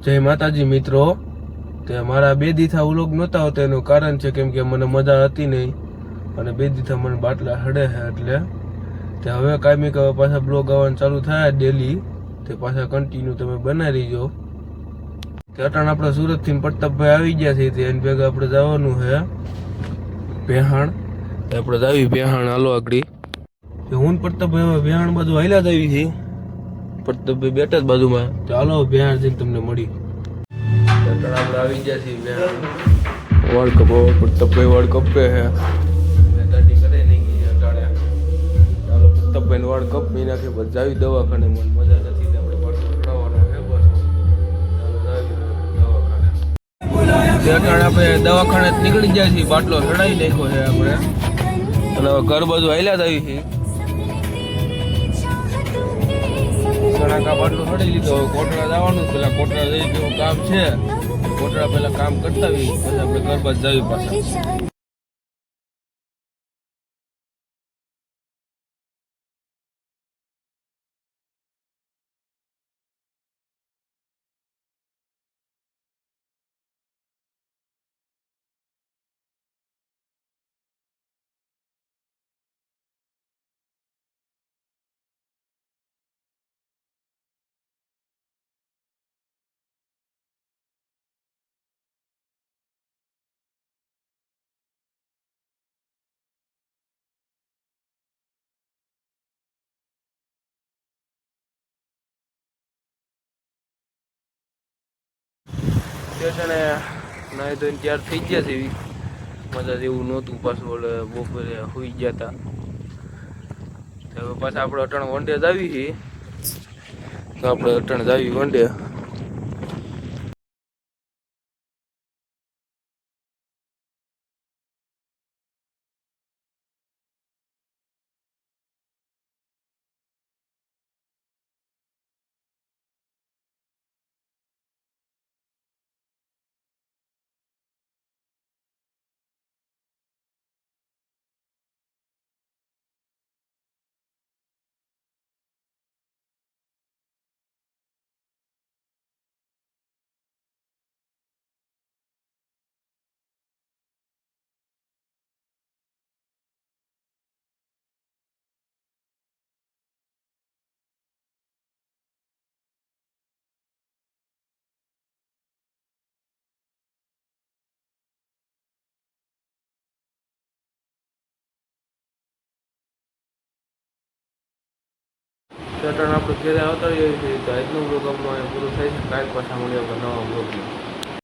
જય માતાજી મિત્રો। તે મારા 2 દીથા વ્લોગ નહોતા આવતા એનું કારણ છે કેમ કે મને મજા હતી નહીં અને 2 દીથા મને બાટલા હડે છે એટલે તે હવે કાયમી કે પાછા બ્લોગ આવવાનું ચાલુ થાય ડેલી તે પાછા કન્ટિન્યુ તમે બનાવી રહીજો। તે અટાણ આપણે સુરતથી પ્રતાપભાઈ આવી ગયા છે તે એની ભેગા આપણે જવાનું છે ભેહાણ। આપણે જાવી ભેહાણ હાલો આગળ હું પ્રતાપભાઈ ભેહાણ બાજુ હાલ્યા જ આવી છે પ્રતાપભાઈ બેઠા જ બાજુમાં તો હાલો ભેહાણ જઈને તમને મળી। આપણે આવી ગયા છીએ ભેહાણ વર્લ્ડ કપ પ્રતાપભાઈ વર્લ્ડ કપ पे है દાડી કરે નહીં ગઈ અટાણે ચાલો પ્રતાપભાઈ વર્લ્ડ કપ મી નાખે બસ જાવી દવાખાને મને મજા નથી આપણે પાછો ઉડાવવાનો છે બસ ચાલો જાવી દવાખાને તે અટાણે આપણે દવાખાને નીકળી ગયા છીએ બાટલો ચડાવી નાખ્યો છે આપણે અને હવે ઘર બાજુ હાલ્યા જ આવી છીએ સણાકા બાટલો ચડી લીધો કોટડા જવાનું પેલા કોટડા જઈ કેવું કામ છે કોટડા પેલા કામ કરતા આવી પછી આપણે ઘર બાજુ જવી પાછા। નાય તો ત્યાર થઈ ગયા છે એવી મજા જેવું નહોતું પાછું ઓલે બપોરે સુઈ ગયા હતા હવે પાછા આપણે અટાણ વનડે જ આવી છીએ તો આપણે અટાણ જ આવી વનડે અટાણ આપણે ઘેરે આવતા રહીએ છીએ તો આજનો બ્લોગ આપણો પૂરો થાય છે કાલ પાછા મળીએ આપણે નવા બ્લોગમાં।